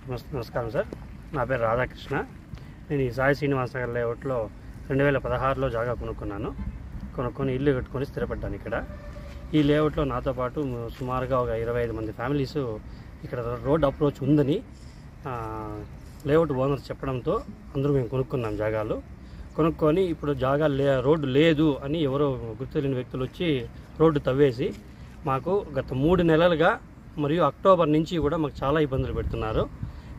నమస్కారం సార్. నా పేరు రాధాకృష్ణ. నేను ఈ సాయి శ్రీనివాస నగర్ లేఅవుట్లో 2016లో జాగా కొనుక్కొని ఇల్లు కట్టుకొని స్థిరపడ్డాను ఇక్కడ. ఈ లేఅవుట్లో నాతో పాటు సుమారుగా ఒక 25 మంది ఫ్యామిలీస్ ఇక్కడ రోడ్ అప్రోచ్ ఉందని లేఅవుట్ ఓనర్స్ చెప్పడంతో అందరూ మేము కొనుక్కున్నాం జాగాలు. కొనుక్కొని ఇప్పుడు రోడ్డు లేదు అని ఎవరో గుర్తులేని వ్యక్తులు వచ్చి రోడ్డు తవ్వేసి మాకు గత 3 నెలలుగా మరియు అక్టోబర్ నుంచి కూడా మాకు చాలా ఇబ్బందులు పెడుతున్నారు.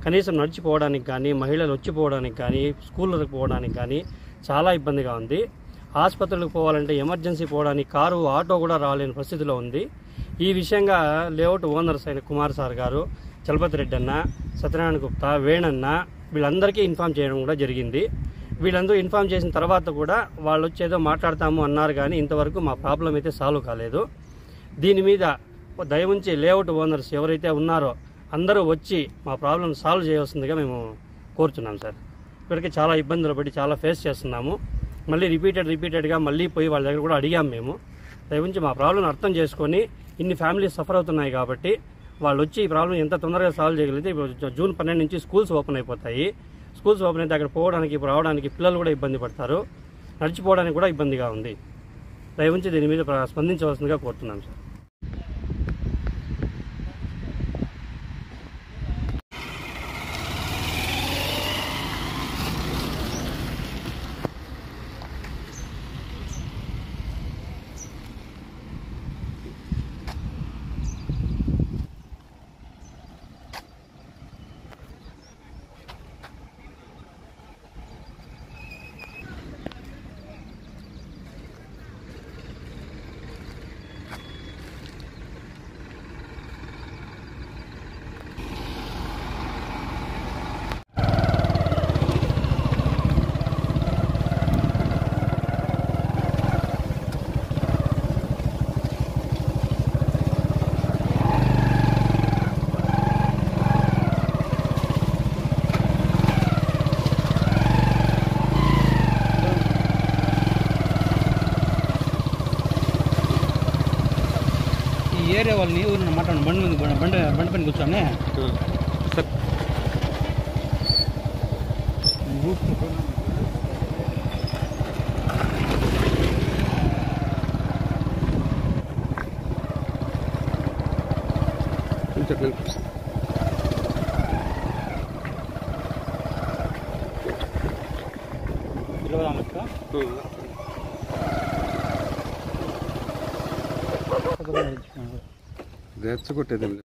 కనీసం నడిచిపోవడానికి కానీ, మహిళలు వచ్చిపోవడానికి కానీ, స్కూళ్ళకు పోవడానికి కానీ చాలా ఇబ్బందిగా ఉంది. ఆసుపత్రులకు పోవాలంటే ఎమర్జెన్సీ పోవడానికి కారు, ఆటో కూడా రాలేని పరిస్థితిలో ఉంది. ఈ విషయంగా లేఅవుట్ ఓనర్స్ అయిన కుమార్ సార్ గారు, చలపతి రెడ్డి అన్న, సత్యనారాయణ గుప్తా, వేణన్న వీళ్ళందరికీ ఇన్ఫామ్ చేయడం కూడా జరిగింది. వీళ్ళందరూ ఇన్ఫామ్ చేసిన తర్వాత కూడా వాళ్ళు వచ్చేదో మాట్లాడతాము అన్నారు, కానీ ఇంతవరకు మా ప్రాబ్లం అయితే సాల్వ్ కాలేదు. దీని మీద దయవుంచి లేఅవుట్ ఓనర్స్ ఎవరైతే ఉన్నారో అందరూ వచ్చి మా ప్రాబ్లం సాల్వ్ చేయవలసిందిగా మేము కోరుతున్నాం సార్. ఇప్పటికే చాలా ఇబ్బందులు పడి చాలా ఫేస్ చేస్తున్నాము. మళ్ళీ రిపీటెడ్గా మళ్ళీ పోయి వాళ్ళ దగ్గర కూడా అడిగాము మేము. దయవుంచి మా ప్రాబ్లం అర్థం చేసుకొని, ఇన్ని ఫ్యామిలీస్ సఫర్ అవుతున్నాయి కాబట్టి వాళ్ళు వచ్చి ఈ ప్రాబ్లం ఎంత తొందరగా సాల్వ్ చేయగలిగితే, జూన్ 12 నుంచి స్కూల్స్ ఓపెన్ అయిపోతాయి. స్కూల్స్ ఓపెన్ అయితే అక్కడ పోవడానికి రావడానికి పిల్లలు కూడా ఇబ్బంది పడతారు, నడిచిపోవడానికి కూడా ఇబ్బందిగా ఉంది. దయవుంచి దీని మీద స్పందించవలసిందిగా కోరుతున్నాం సార్. ఏరియా వాళ్ళని ఊరిని మాట్లాడు బండి పని కూర్చోని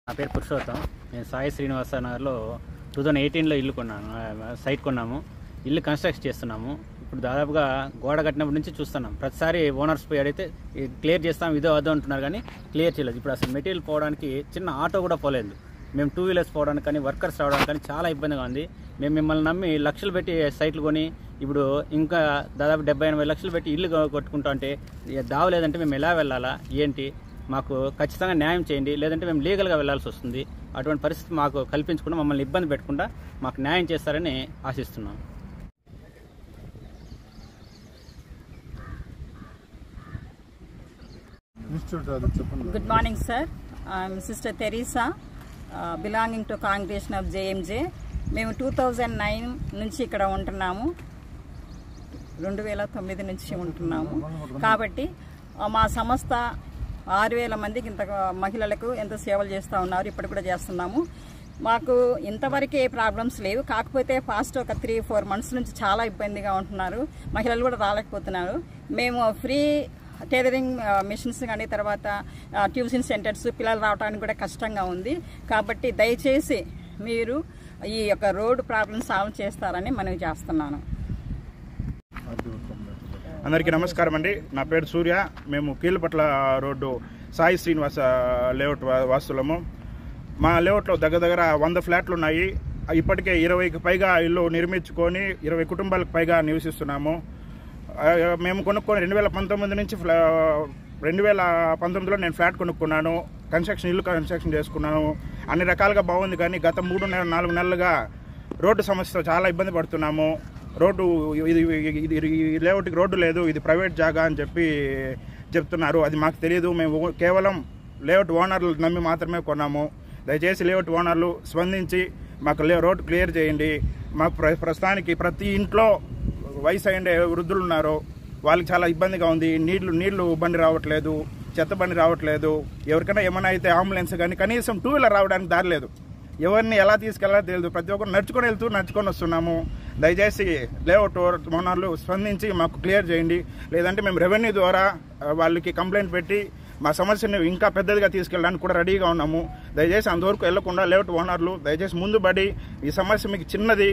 నా పేరు పురుషోత్తం. నేను సాయి శ్రీనివాస నగర్లో 2018లో ఇల్లు సైట్ కొన్నాము. ఇల్లు కన్స్ట్రక్ట్ చేస్తున్నాము. ఇప్పుడు దాదాపుగా గోడ కట్టినప్పటి నుంచి చూస్తున్నాం. ప్రతిసారి ఓనర్స్ పోయి అడిగితే క్లియర్ చేస్తాం, ఇదో అదో అంటున్నారు, కానీ క్లియర్ చేయలేదు. ఇప్పుడు అసలు మెటీరియల్ పోవడానికి చిన్న ఆటో కూడా పోలేదు. మేము 2 వీలర్స్ పోవడానికి కానీ, వర్కర్స్ రావడానికి కానీ చాలా ఇబ్బందిగా ఉంది. మేము మిమ్మల్ని నమ్మి లక్షలు పెట్టి సైట్లు కొని ఇప్పుడు ఇంకా దాదాపు 70-80 లక్షలు పెట్టి ఇల్లు కొట్టుకుంటా అంటే దావలేదంటే మేము ఎలా వెళ్ళాలా ఏంటి? మాకు ఖచ్చితంగా న్యాయం చేయండి, లేదంటే మేము లీగల్గా వెళ్లాల్సి వస్తుంది. అటువంటి పరిస్థితి మాకు కల్పించకుండా, మమ్మల్ని ఇబ్బంది పెట్టకుండా మాకు న్యాయం చేస్తారని ఆశిస్తున్నాం. Good morning, sir. I'm Sister Teresa, belonging to Congregation of JMJ. మేము 2009 నుంచి ఇక్కడ ఉంటున్నాము, 2009 నుంచి ఉంటున్నాము. కాబట్టి మా సంస్థ 6000 మందికి ఇంత మహిళలకు ఎంత సేవలు చేస్తూ ఉన్నారు, ఇప్పటి కూడా చేస్తున్నాము. మాకు ఇంతవరకు ఏ ప్రాబ్లమ్స్ లేవు. కాకపోతే ఫాస్ట్ ఒక 3-4 మంత్స్ నుంచి చాలా ఇబ్బందిగా ఉంటున్నారు. మహిళలు కూడా రాలేకపోతున్నారు. మేము ఫ్రీ టైలరింగ్ మిషన్స్ కానీ, తర్వాత ట్యూషన్ సెంటర్స్, పిల్లలు రావడానికి కూడా కష్టంగా ఉంది. కాబట్టి దయచేసి మీరు ఈ యొక్క రోడ్డు ప్రాబ్లం సాల్వ్ చేస్తారని మనవి చేస్తున్నాను. అందరికీ నమస్కారం అండి. నా పేరు సూర్య. మేము కీళ్ళపట్ల రోడ్డు సాయి శ్రీనివాస లేఅవుట్ వాసులము. మా లేఅవుట్లో దగ్గర 100 ఫ్లాట్లు ఉన్నాయి. ఇప్పటికే 20కి పైగా ఇల్లు నిర్మించుకొని 20 కుటుంబాలకు పైగా నివసిస్తున్నాము. మేము కొనుక్కొని 2019 నుంచి 2019లో నేను ఫ్లాట్ కొనుక్కున్నాను. ఇల్లు కన్స్ట్రక్షన్ చేసుకున్నాను. అన్ని రకాలుగా బాగుంది, కానీ గత 3-4 నెలలుగా రోడ్డు సమస్య చాలా ఇబ్బంది పడుతున్నాము. రోడ్డు ఇది లేఅవుట్కి రోడ్డు లేదు, ఇది ప్రైవేట్ జాగా అని చెప్తున్నారు. అది మాకు తెలియదు. మేము కేవలం లేఅవుట్ ఓనర్లు నమ్మి మాత్రమే కొన్నాము. దయచేసి లేఅవుట్ ఓనర్లు స్పందించి మాకు రోడ్డు క్లియర్ చేయండి. మాకు ప్రస్తుతానికి ప్రతి ఇంట్లో వయసు అయిన వృద్ధులు ఉన్నారు, వాళ్ళకి చాలా ఇబ్బందిగా ఉంది. నీళ్లు బండి రావట్లేదు, చెత్త బండి రావట్లేదు. ఎవరికైనా ఏమైనా అయితే అంబులెన్స్ కానీ కనీసం 2 వీలర్ రావడానికి దారి లేదు. ఎవరిని ఎలా తీసుకెళ్లాలో తెలియదు. ప్రతి ఒక్కరు నడుచుకొని వస్తున్నాము. దయచేసి లేఅవుట్ ఓనర్లు స్పందించి మాకు క్లియర్ చేయండి. లేదంటే మేము రెవెన్యూ ద్వారా వాళ్ళకి కంప్లైంట్ పెట్టి మా సమస్యను ఇంకా పెద్దదిగా తీసుకెళ్ళడానికి కూడా రెడీగా ఉన్నాము. దయచేసి అంతవరకు వెళ్లకుండా లేఅవుట్ ఓనర్లు దయచేసి ముందు పడి ఈ సమస్య మీకు చిన్నది,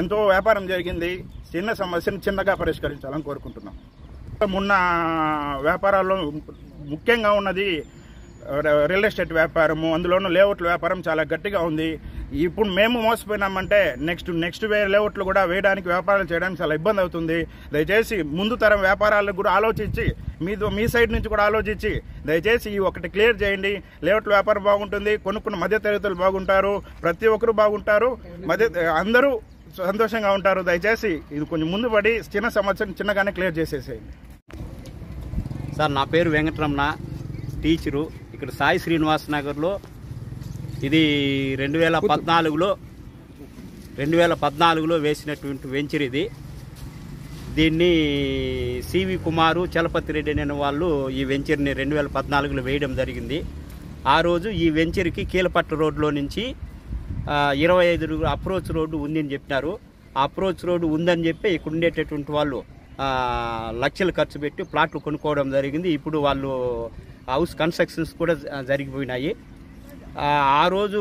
ఎంతో వ్యాపారం జరిగింది, చిన్న సమస్యను చిన్నగా పరిష్కరించాలని కోరుకుంటున్నాం. మొన్న వ్యాపారాల్లో ముఖ్యంగా ఉన్నది రియల్ ఎస్టేట్ వ్యాపారము, అందులోనూ లేఅవుట్ల వ్యాపారం చాలా గట్టిగా ఉంది. ఇప్పుడు మేము మోసపోయినామంటే నెక్స్ట్ లేఅవుట్లు కూడా వేయడానికి, వ్యాపారాలు చేయడానికి చాలా ఇబ్బంది అవుతుంది. దయచేసి ముందు తరం వ్యాపారాలకు కూడా ఆలోచించి మీ సైడ్ నుంచి కూడా ఆలోచించి దయచేసి ఈ ఒకటి క్లియర్ చేయండి. లేఅవుట్ల వ్యాపారం బాగుంటుంది, కొనుక్కున్న మధ్యతరగతులు బాగుంటారు, ప్రతి ఒక్కరు బాగుంటారు, అందరూ సంతోషంగా ఉంటారు. దయచేసి ఇది కొంచెం ముందు పడి చిన్న సమస్యను చిన్నగానే క్లియర్ చేసేసేయండి. సార్, నా పేరు వెంకటరమణ, టీచరు. ఇక్కడ సాయి శ్రీనివాస నగర్లో ఇది 2014లో వేసినటువంటి వెంచర్ ఇది. దీన్ని సివి కుమారు, చలపతి రెడ్డి అనే వాళ్ళు ఈ వెంచర్ని 2014లో వేయడం జరిగింది. ఆ రోజు ఈ వెంచర్కి కీలపట్ల రోడ్లో నుంచి 25 అప్రోచ్ రోడ్డు ఉందని చెప్పినారు. ఆ అప్రోచ్ రోడ్డు ఉందని చెప్పి ఇక్కడ ఉండేటటువంటి వాళ్ళు లక్షలు ఖర్చు పెట్టి ప్లాట్లు కొనుక్కోవడం జరిగింది. ఇప్పుడు వాళ్ళు హౌస్ కన్స్ట్రక్షన్స్ కూడా జరిగిపోయినాయి. ఆ రోజు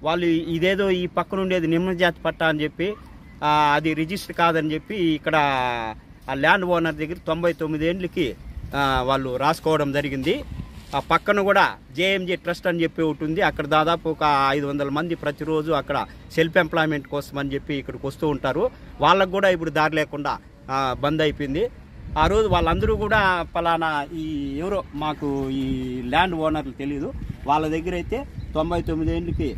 వాళ్ళు ఇదేదో ఈ పక్కన ఉండేది నిమ్మజాతి పట్టా అని చెప్పి అది రిజిస్టర్ కాదని చెప్పి ఇక్కడ ఆ ల్యాండ్ ఓనర్ దగ్గర 99 ఏళ్ళకి వాళ్ళు రాసుకోవడం జరిగింది. ఆ పక్కన కూడా జేఎంజే ట్రస్ట్ అని చెప్పి ఒకటి ఉంది. అక్కడ దాదాపు ఒక 500 మంది ప్రతిరోజు అక్కడ సెల్ఫ్ ఎంప్లాయ్మెంట్ కోసం అని చెప్పి ఇక్కడికి వస్తూ ఉంటారు. వాళ్ళకు కూడా ఇప్పుడు దారి లేకుండా బంద్ అయిపోయింది. ఆ రోజు వాళ్ళందరూ కూడా పలానా ఎవరో మాకు ఈ ల్యాండ్ ఓనర్లు తెలియదు, వాళ్ళ దగ్గర అయితే 99 ఏళ్ళకి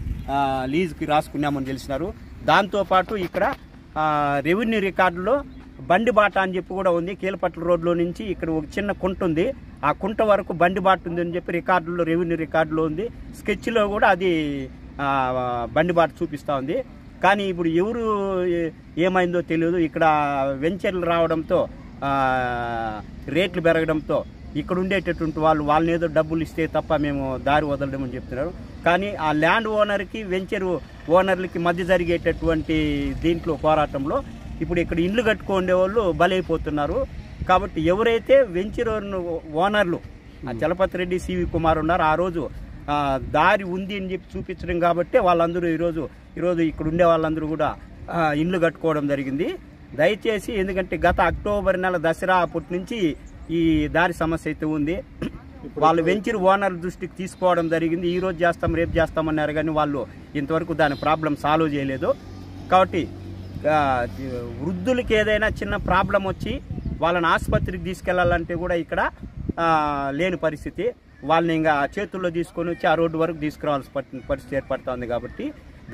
లీజుకి రాసుకున్నామని తెలిసినారు. దాంతోపాటు ఇక్కడ రెవెన్యూ రికార్డులో బండి బాట అని చెప్పి కూడా ఉంది. కీలపట్ల రోడ్లో నుంచి ఇక్కడ ఒక చిన్న కుంట ఉంది, ఆ కుంట వరకు బండి బాట ఉంది అని చెప్పి రికార్డులో, రెవెన్యూ రికార్డులో ఉంది. స్కెచ్లో కూడా అది బండి బాట చూపిస్తూ ఉంది. కానీ ఇప్పుడు ఎవరు ఏమైందో తెలియదు. ఇక్కడ వెంచర్లు రావడంతో, రేట్లు పెరగడంతో ఇక్కడ ఉండేటటువంటి వాళ్ళని ఏదో డబ్బులు ఇస్తే తప్ప మేము దారి వదలడం అని చెప్తున్నారు. కానీ ఆ ల్యాండ్ ఓనర్కి, వెంచర్ ఓనర్లకి మధ్య జరిగేటటువంటి దీంట్లో పోరాటంలో ఇప్పుడు ఇక్కడ ఇండ్లు కట్టుకునే వాళ్ళు బలైపోతున్నారు. కాబట్టి ఎవరైతే వెంచర్ ఓనర్లు చలపతి రెడ్డి, సివి కుమార్ ఉన్నారు, ఆ రోజు దారి ఉంది అని చెప్పి చూపించడం కాబట్టి వాళ్ళందరూ ఈరోజు ఇక్కడ ఉండే వాళ్ళందరూ కూడా ఇండ్లు కట్టుకోవడం జరిగింది. దయచేసి, ఎందుకంటే గత అక్టోబర్ నెల దసరా అప్పటి నుంచి ఈ దారి సమస్య అయితే ఉంది. వాళ్ళు వెంచర్ ఓనర్ దృష్టికి తీసుకోవడం జరిగింది. ఈ రోజు చేస్తాం, రేపు చేస్తామన్నారు, కానీ వాళ్ళు ఇంతవరకు దాని ప్రాబ్లం సాల్వ్ చేయలేదు. కాబట్టి వృద్ధులకి ఏదైనా చిన్న ప్రాబ్లం వచ్చి వాళ్ళని ఆసుపత్రికి తీసుకెళ్లాలంటే కూడా ఇక్కడ లేని పరిస్థితి. వాళ్ళని ఇంకా చేతుల్లో తీసుకొని వచ్చి ఆ రోడ్డు వరకు తీసుకురావాల్సిన పరిస్థితి ఏర్పడుతుంది. కాబట్టి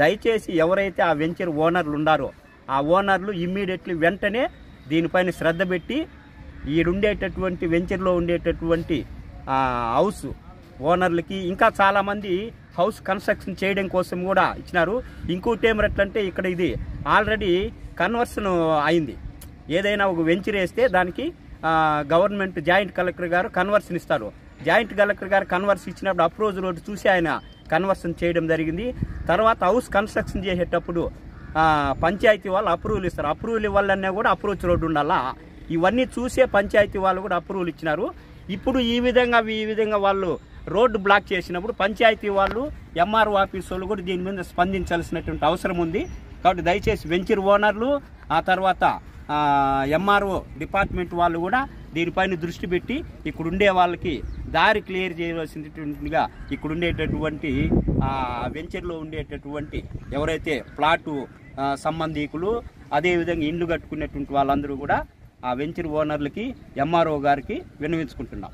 దయచేసి ఎవరైతే ఆ వెంచర్ ఓనర్లు ఉన్నారో ఆ ఓనర్లు ఇమ్మీడియట్లీ వెంటనే దీనిపైన శ్రద్ధ పెట్టి ఈడుండేటటువంటి వెంచర్లో ఉండేటటువంటి హౌస్ ఓనర్లకి ఇంకా చాలామంది హౌస్ కన్స్ట్రక్షన్ చేయడం కోసం కూడా ఇచ్చినారు. ఇంకోటి ఏమిటంటే ఇక్కడ ఇది ఆల్రెడీ కన్వర్షన్ అయింది. ఏదైనా ఒక వెంచర్ వేస్తే దానికి గవర్నమెంట్ జాయింట్ కలెక్టర్ గారు కన్వర్షన్ ఇస్తారు. జాయింట్ కలెక్టర్ గారు కన్వర్షన్ ఇచ్చినప్పుడు అప్రోచ్ రోడ్డు చూసి ఆయన కన్వర్షన్ చేయడం జరిగింది. తర్వాత హౌస్ కన్స్ట్రక్షన్ చేసేటప్పుడు పంచాయతీ వాళ్ళు అప్రూవల్ ఇస్తారు. అప్రూవల్ ఇవ్వాలన్నా కూడా అప్రోచ్ రోడ్డు ఉండాలా. ఇవన్నీ చూసే పంచాయతీ వాళ్ళు కూడా అప్రూవల్ ఇచ్చినారు. ఇప్పుడు ఈ విధంగా వాళ్ళు రోడ్డు బ్లాక్ చేసినప్పుడు పంచాయతీ వాళ్ళు, ఎంఆర్ఓ ఆఫీస్ వాళ్ళు కూడా దీని మీద స్పందించాల్సినటువంటి అవసరం ఉంది. కాబట్టి దయచేసి వెంచర్ ఓనర్లు, ఆ తర్వాత ఎంఆర్ఓ డిపార్ట్మెంట్ వాళ్ళు కూడా దీనిపైన దృష్టి పెట్టి ఇక్కడ ఉండే వాళ్ళకి దారి క్లియర్ చేయవలసినటువంటిగా ఇక్కడ ఉండేటటువంటి వెంచర్లో ఉండేటటువంటి ఎవరైతే ప్లాటు సంబంధీకులు, అదేవిధంగా ఇండ్లు కట్టుకునేటువంటి వాళ్ళందరూ కూడా ఆ వెంచర్ ఓనర్లకి, ఎంఆర్ఓ గారికి విన్నవించుకుంటున్నాం.